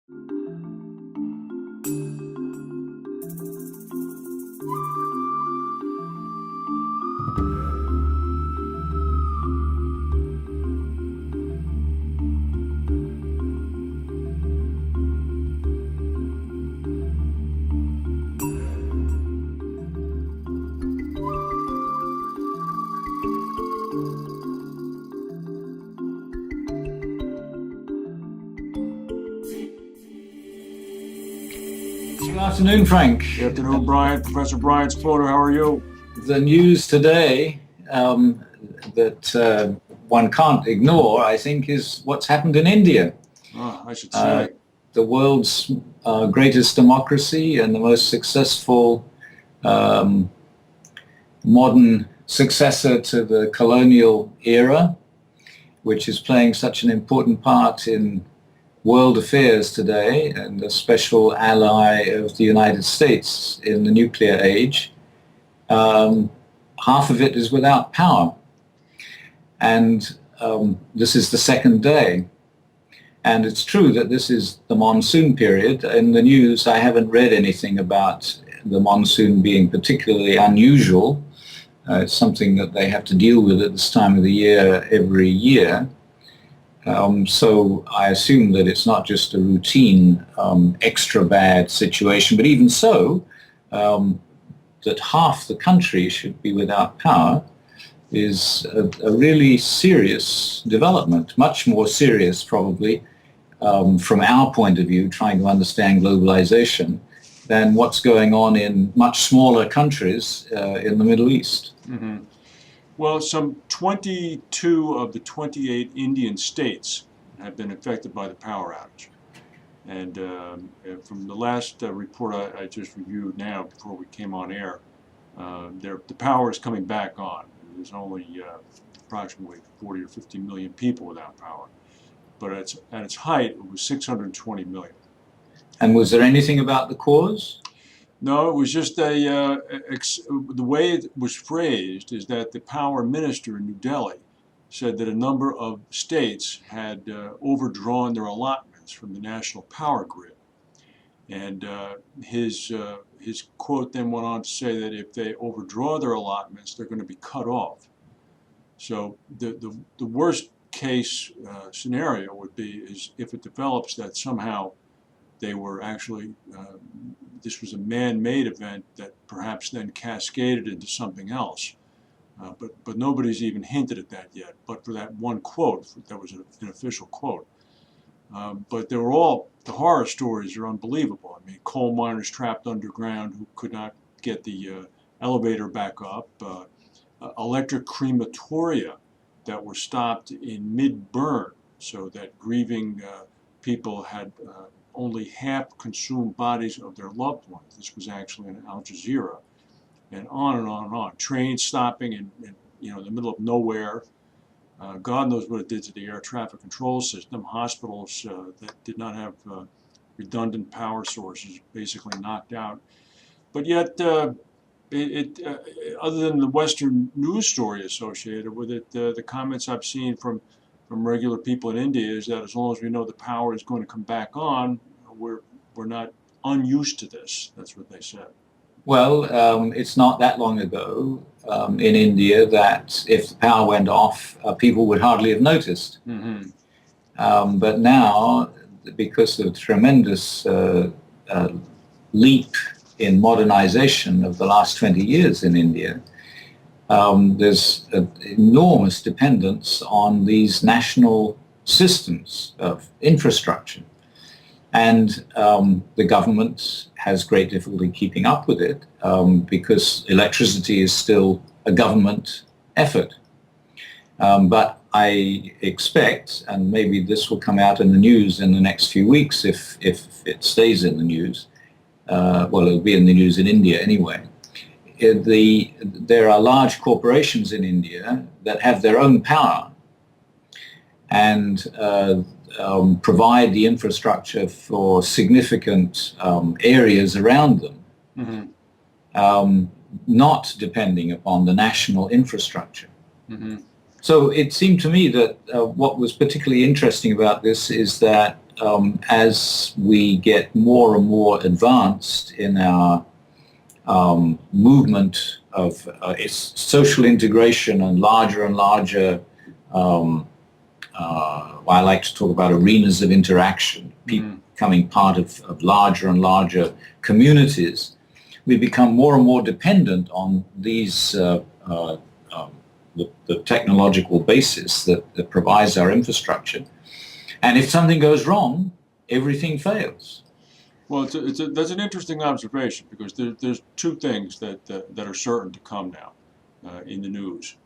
Good afternoon, Frank. Good afternoon, Brian. Professor Brian Sploder, how are you? The news today that one can't ignore, I think, is what's happened in India. I should say. The world's greatest democracy and the most successful modern successor to the colonial era, which is playing such an important part in world affairs today, and a special ally of the United States in the nuclear age. Half of it is without power. And this is the second day. And it's true that this is the monsoon period. In the news, I haven't read anything about the monsoon being particularly unusual. It's something that they have to deal with at this time of the year every year. So I assume that it's not just a routine extra bad situation, but even so, that half the country should be without power is a really serious development, much more serious probably from our point of view, trying to understand globalization, than what's going on in much smaller countries in the Middle East. Mm-hmm. Well, some 22 of the 28 Indian states have been affected by the power outage. And from the last report I just reviewed now before we came on air, the power is coming back on. There's only approximately 40 or 50 million people without power. But at its height, it was 620 million. And was there anything about the cause? No, it was just the way it was phrased is that the power minister in New Delhi said that a number of states had overdrawn their allotments from the national power grid. And his quote then went on to say that if they overdraw their allotments, they're going to be cut off. So the worst case scenario would be is if it develops that somehow they were actually, this was a man-made event that perhaps then cascaded into something else. But nobody's even hinted at that yet. But for that one quote, that was an official quote. But they were all, the horror stories are unbelievable. I mean, coal miners trapped underground who could not get the elevator back up, electric crematoria that were stopped in mid-burn so that grieving people had only half consumed bodies of their loved ones. This was actually in Al Jazeera. And on and on and on. Trains stopping in the middle of nowhere. God knows what it did to the air traffic control system. Hospitals that did not have redundant power sources basically knocked out. But yet, other than the Western news story associated with it, the comments I've seen from regular people in India is that as long as we know the power is going to come back on, we're not unused to this. That's what they said. Well, it's not that long ago in India that if the power went off, people would hardly have noticed. Mm-hmm. But now, because of the tremendous leap in modernization of the last 20 years in India, there's an enormous dependence on these national systems of infrastructure. And the government has great difficulty keeping up with it because electricity is still a government effort. But I expect, and maybe this will come out in the news in the next few weeks if it stays in the news, well, it'll be in the news in India anyway. There are large corporations in India that have their own power and provide the infrastructure for significant areas around them, mm-hmm. Not depending upon the national infrastructure. Mm-hmm. So it seemed to me that what was particularly interesting about this is that as we get more and more advanced in our movement of its social integration and larger, I like to talk about arenas of interaction, people becoming part of larger and larger communities, we become more and more dependent on these the technological basis that provides our infrastructure. And if something goes wrong, everything fails. Well, that's an interesting observation, because there's two things that are certain to come now in the news.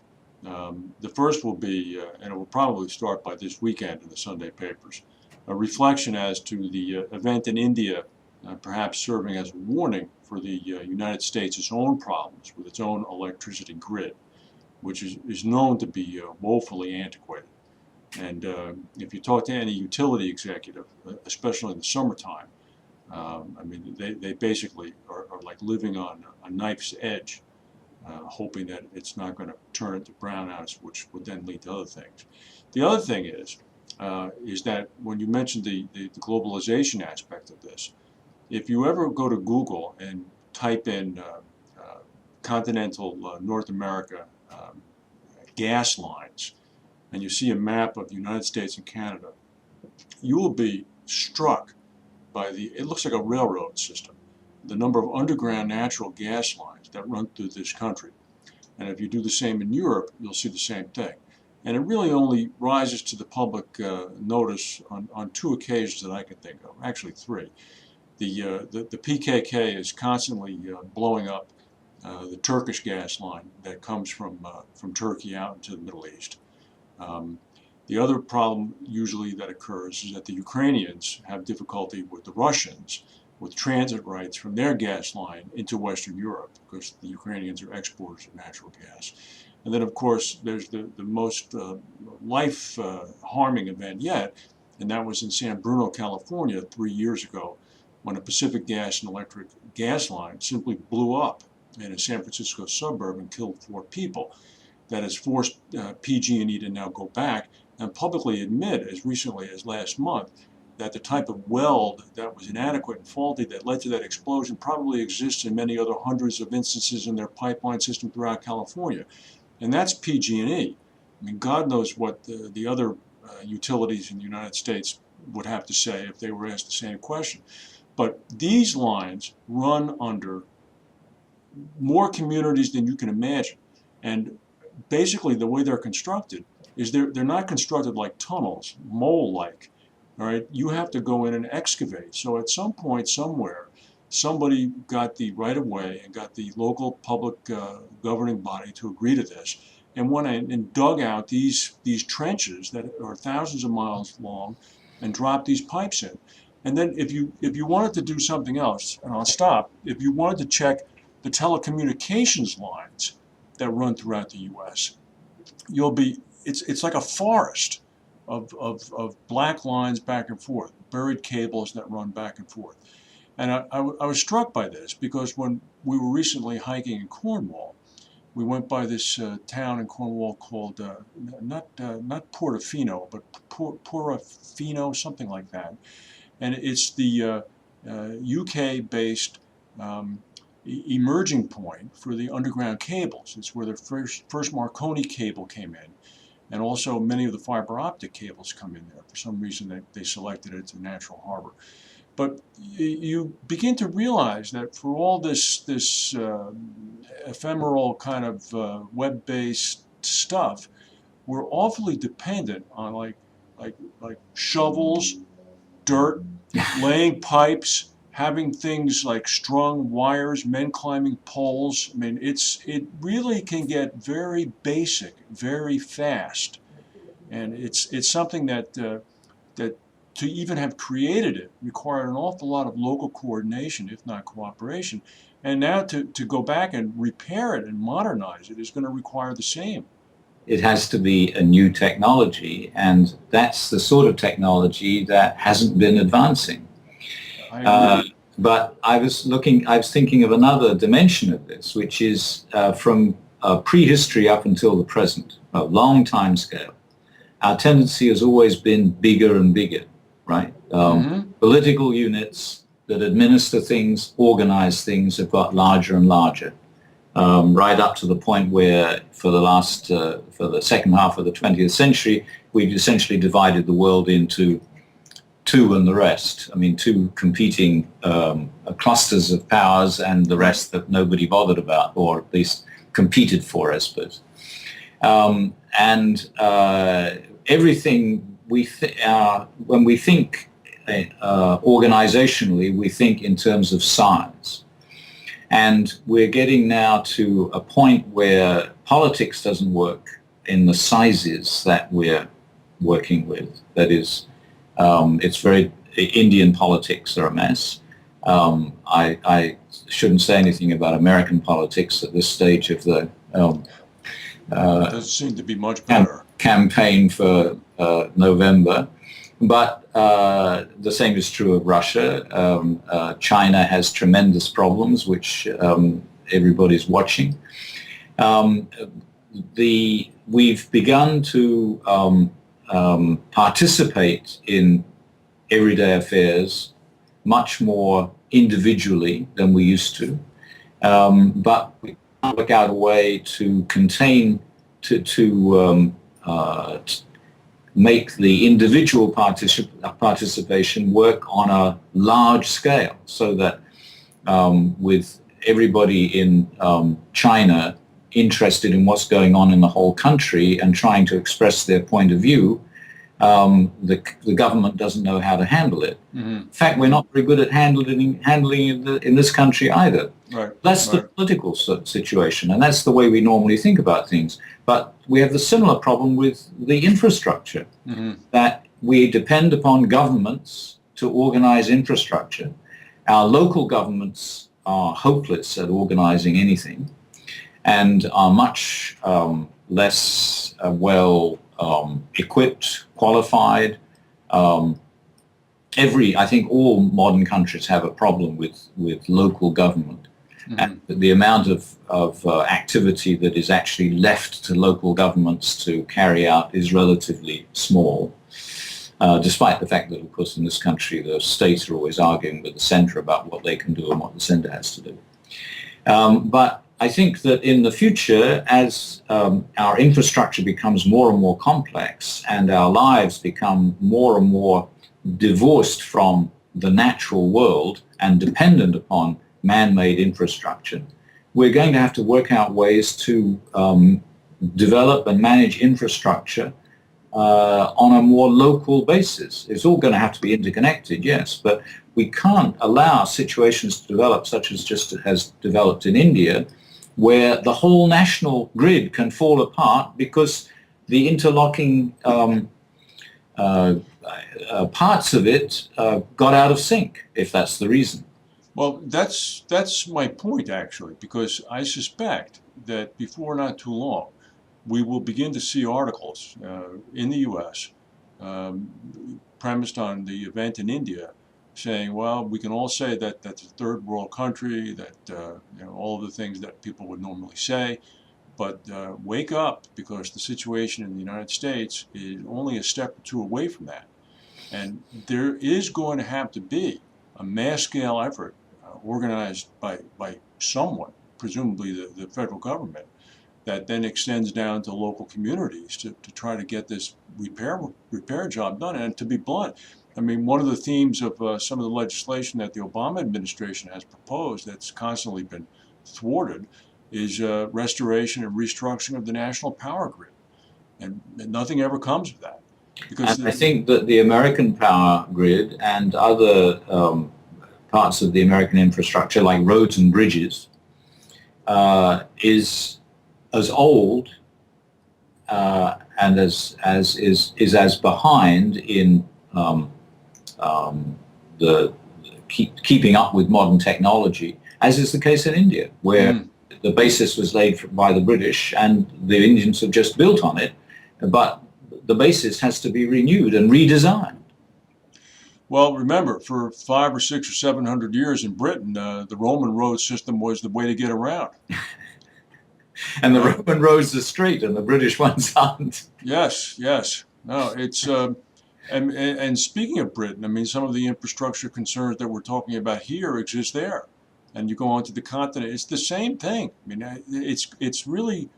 The first will be, and it will probably start by this weekend in the Sunday papers, a reflection as to the event in India, perhaps serving as a warning for the United States' own problems with its own electricity grid, which is known to be woefully antiquated. And if you talk to any utility executive, especially in the summertime, I mean, they basically are like living on a knife's edge, hoping that it's not going to turn into brownouts, which would then lead to other things. The other thing is that when you mentioned the globalization aspect of this, if you ever go to Google and type in continental North America gas lines, and you see a map of the United States and Canada, you will be struck by it looks like a railroad system, the number of underground natural gas lines that run through this country. And if you do the same in Europe, you'll see the same thing. And it really only rises to the public notice on two occasions that I can think of, actually three. The PKK is constantly blowing up the Turkish gas line that comes from Turkey out into the Middle East. The other problem usually that occurs is that the Ukrainians have difficulty with the Russians with transit rights from their gas line into Western Europe, because the Ukrainians are exporters of natural gas. And then, of course, there's the most life-harming event yet, and that was in San Bruno, California, 3 years ago, when a Pacific Gas and Electric gas line simply blew up in a San Francisco suburb and killed 4 people. That has forced PG&E to now go back and publicly admit, as recently as last month, that the type of weld that was inadequate and faulty that led to that explosion probably exists in many other hundreds of instances in their pipeline system throughout California. And that's PG&E. I mean, God knows what the other utilities in the United States would have to say if they were asked the same question. But these lines run under more communities than you can imagine. And basically the way they're constructed is they're not constructed like tunnels, mole-like. All right, you have to go in and excavate. So at some point, somewhere, somebody got the right of way and got the local public governing body to agree to this, and went in and dug out these trenches that are thousands of miles long, and dropped these pipes in. And then if you wanted to do something else, and I'll stop, if you wanted to check the telecommunications lines that run throughout the U.S., it's like a forest of black lines back and forth, buried cables that run back and forth. And I was struck by this because when we were recently hiking in Cornwall, we went by this town in Cornwall called, not Portofino, but Portofino, something like that. And it's the UK-based emerging point for the underground cables. It's where the first Marconi cable came in. And also many of the fiber optic cables come in there. For some reason they selected it as a natural harbor. But you begin to realize that for all this ephemeral kind of web-based stuff, we're awfully dependent on like shovels, dirt, laying pipes, having things like strung wires, men climbing poles. I mean, it really can get very basic, very fast, and it's something that to even have created it required an awful lot of local coordination, if not cooperation. And now to go back and repair it and modernize it is going to require the same. It has to be a new technology, and that's the sort of technology that hasn't been advancing. But I was thinking of another dimension of this, which is from prehistory up until the present, a long time scale. Our tendency has always been bigger and bigger, right? Mm-hmm. Political units that administer things, organize things, have got larger and larger, right up to the point where for the second half of the 20th century, we've essentially divided the world into two and the rest. I mean, two competing clusters of powers and the rest that nobody bothered about, or at least competed for, I suppose. Everything when we think organizationally, we think in terms of size. And we're getting now to a point where politics doesn't work in the sizes that we're working with. That is, Indian politics are a mess. I shouldn't say anything about American politics at this stage of the Doesn't seem to be much better. Campaign for November. But the same is true of Russia. China has tremendous problems, which everybody's watching. We've begun to participate in everyday affairs much more individually than we used to. But we can't work out a way to contain, to make the individual participation work on a large scale, so that with everybody in China interested in what's going on in the whole country and trying to express their point of view, the government doesn't know how to handle it. Mm-hmm. In fact, we're not very good at handling it in this country either. Right. That's the political situation, and that's the way we normally think about things. But we have the similar problem with the infrastructure, mm-hmm. that we depend upon governments to organize infrastructure. Our local governments are hopeless at organizing anything and are much less well equipped, qualified. I think all modern countries have a problem with local government. Mm-hmm. And the amount of activity that is actually left to local governments to carry out is relatively small, despite the fact that, of course, in this country, the states are always arguing with the center about what they can do and what the center has to do. But I think that in the future, as our infrastructure becomes more and more complex and our lives become more and more divorced from the natural world and dependent upon man-made infrastructure, we're going to have to work out ways to develop and manage infrastructure on a more local basis. It's all going to have to be interconnected, yes, but we can't allow situations to develop such as just has developed in India, where the whole national grid can fall apart because the interlocking parts of it got out of sync, if that's the reason. Well, that's my point, actually, because I suspect that before not too long, we will begin to see articles in the U.S. Premised on the event in India, saying, well, we can all say that that's a third world country, that all of the things that people would normally say, but wake up, because the situation in the United States is only a step or two away from that. And there is going to have to be a mass-scale effort organized by someone, presumably the federal government, that then extends down to local communities to try to get this repair job done. And to be blunt, I mean, one of the themes of some of the legislation that the Obama administration has proposed that's constantly been thwarted is restoration and restructuring of the national power grid. And nothing ever comes of that. And I think that the American power grid and other parts of the American infrastructure, like roads and bridges, is as old and is as behind in the keeping up with modern technology as is the case in India, where the basis was laid by the British and the Indians have just built on it, but the basis has to be renewed and redesigned. Well, remember, for 500 or 600 or 700 years in Britain, the Roman road system was the way to get around. And the Roman roads are straight and the British ones aren't. Yes. No, it's And speaking of Britain, I mean, some of the infrastructure concerns that we're talking about here exist there. And you go onto the continent, it's the same thing. I mean, it's really,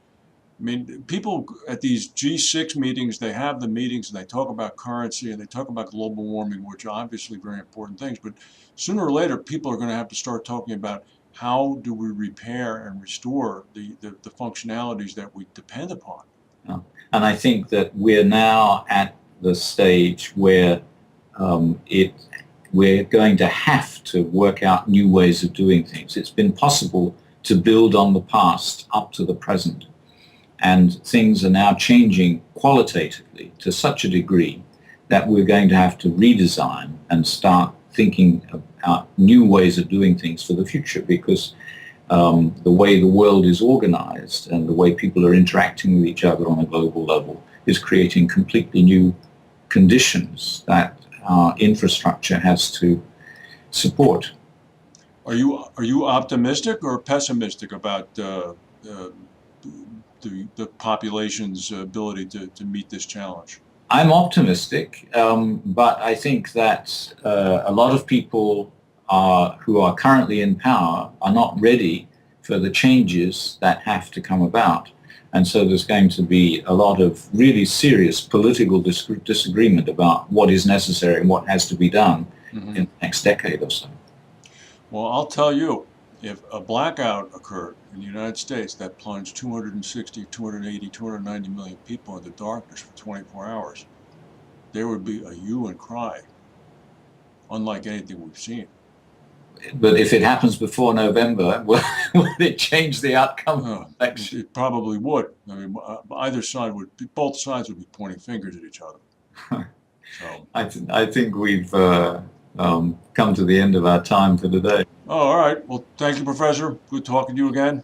I mean, people at these G6 meetings, they have the meetings and they talk about currency and they talk about global warming, which are obviously very important things. But sooner or later, people are going to have to start talking about how do we repair and restore the functionalities that we depend upon. Yeah. And I think that we're now at the stage where we're going to have to work out new ways of doing things. It's been possible to build on the past up to the present, and things are now changing qualitatively to such a degree that we're going to have to redesign and start thinking about new ways of doing things for the future, because the way the world is organized and the way people are interacting with each other on a global level is creating completely new conditions that our infrastructure has to support. Are you optimistic or pessimistic about the population's ability to meet this challenge? I'm optimistic, but I think that a lot of people who are currently in power are not ready for the changes that have to come about. And so there's going to be a lot of really serious political disagreement about what is necessary and what has to be done in the next decade or so. Well, I'll tell you, if a blackout occurred in the United States that plunged 260, 280, 290 million people into darkness for 24 hours, there would be a hue and cry, unlike anything we've seen. But if it happens before November, will it change the outcome of the election? It probably would. I mean, both sides would be pointing fingers at each other. So I think we've come to the end of our time for today. Oh, all right. Well, thank you, Professor. Good talking to you again.